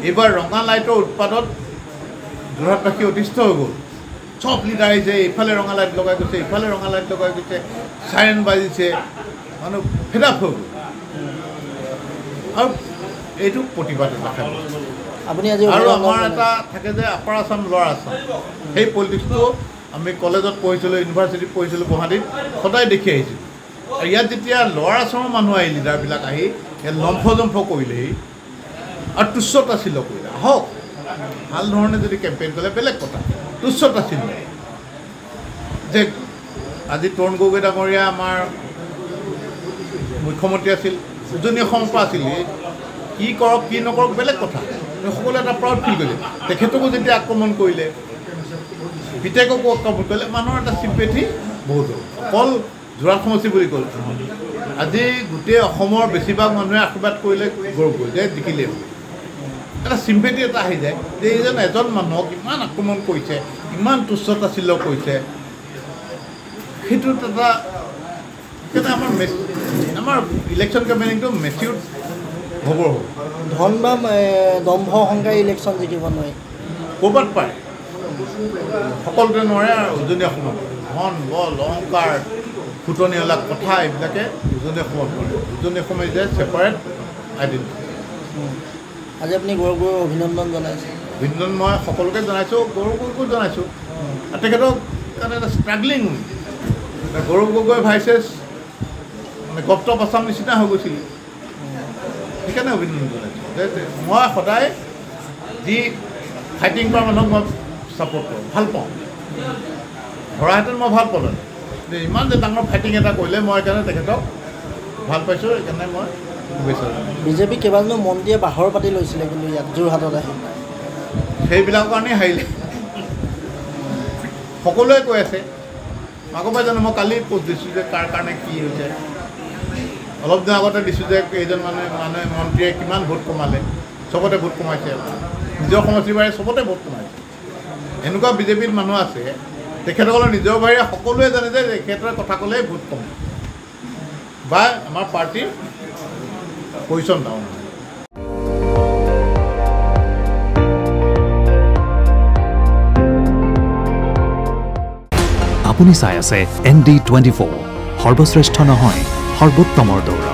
এইবাৰ ৰঙা লাইটৰ উৎপাদত যোৰহাটবাসী অতিষ্ঠ হৈ গ'ল সব লিডাৰ আহিছে এইফালে ৰঙা লাইট লগাই গৈছে ইফালে ৰঙা লাইট লগাই গৈছে চাইৰেন বাজিছে মানুহ ফেডাপ হৈ গ'ল আৰু এইটো প্ৰতিবাদ এটা আপুনি আজি আৰু আমাৰ এটা থাকে যে আপাৰ আছাম লোৱাৰ আছাম সেই পলিটিক্সটো আমি কলেজত পঢ়িছিলোঁ ইউনিভাৰ্চিটিত পঢ়িছিলোঁ গুৱাহাটীত সদায় দেখি আহিছোঁ আৰু ইয়াত যেতিয়া লোৱাৰ আছামৰ মানুহ আহিল লিডাৰবিলাক আহি ইয়াত লম্ফজম্ফ কৰিলেহি আৰু তুচ্ছতাশীল কৰিলে আহক ভাল ধৰণে যদি কেম্পেইন কৰিলে বেলেগ কথা তুচ্ছতাশীল যে আজি তৰুণ গগৈ ডাঙৰীয়া আমাৰ মুখ্যমন্ত্ৰী আছিল উজনি অসমৰ পৰা আছিল কি কৰক কি নকৰক বেলেগ কথা সকলোৱে এটা প্ৰাউড ফিল কৰিলে তেখেতকো যেতিয়া আক্ৰমণ কৰিলে পিতেককো আক্ৰমণ কৰিলে মানুহৰ এটা চিম্পেথি বহুত হ'ল অকল যোৰহাট সমষ্টি বুলি ক'ল আজি গোটেই অসমৰ বেছিভাগ মানুহে আশীৰ্বাদ কৰিলে গৌৰৱ কৰিলে যে জিকিলেই হ'ল এটা চিম্পেথি এটা আহি যায় যে এইজন এজন মানুহক ইমান আক্ৰমণ কৰিছে ইমান তুচ্ছতাশীল কৰিছে সেইটোত এটা সেইকাৰণে আমাৰ ইলেকশ্যন কেম্পেইনিংটো মেচিউৰ হ'ব ধন বা দম্ভ অহংকাৰী ইলেকশ্যন জিকিব নোৱাৰি ক'ৰবাত পায় সকলোতে নোৱাৰে আৰু উজনি অসমত ধন বল অহংকাৰ ফুটনিওলা কথা এইবিলাকে উজনি অসমত পৰে উজনি অসমে যে ছেপাৰেট আইডেণ্টিটি আজি আপুনি গৌৰৱ গগৈক অভিনন্দন জনাইছে অভিনন্দন মই সকলোকে জনাইছোঁ গৌৰৱ গগৈকো জনাইছোঁ আৰু তেখেতক কাৰণে এটা ষ্ট্ৰাগলিং গৌৰৱ গগৈ ভাইচেছ মানে গপ্তপ আছাম নিচিনা হৈ গৈছিল সেইকাৰণে অভিনন্দন জনাইছোঁ যে মই সদায় যি ফাইটিং কৰা মানুহক মই ছাপোৰ্ট কৰোঁ ভাল পাওঁ ধৰাহেঁতেন মই ভাল পালোঁ যে ইমান যে ডাঙৰ ফাইটিং এটা কৰিলে মই সেইকাৰণে তেখেতক ভাল পাইছোঁ সেইকাৰণে মই শুভেচ্ছা বিজেপি কেইবাজনো মন্ত্ৰীয়ে বাহৰ পাতি লৈছিলে কিন্তু ইয়াত যোৰহাটত আহি সেইবিলাকৰ কাৰণেই হাৰিলে সকলোৱে কৈ আছে আগৰপৰাই জানো মই কালি পোষ্ট দিছোঁ যে কাৰ কাৰণে কি হৈছে অলপ দিন আগতে দিছোঁ যে এইজন মানুহে মন্ত্ৰীয়ে কিমান ভোট কমালে চবতে ভোট কমাইছে নিজৰ সমষ্টিৰ বাহিৰে চবতে ভোট কমাইছে এনেকুৱা বিজেপিত মানুহ আছে তেখেতসকলৰ নিজৰ বাহিৰে সকলোৱে জানে যে তেখেতৰ কথা ক'লেই ভোট কমে বা আমাৰ পাৰ্টিৰ পজিশ্যন ডাউন হয় আপুনি চাই আছে ND24 সৰ্বশ্ৰেষ্ঠ নহয় সৰ্বোত্তমৰ দৌৰ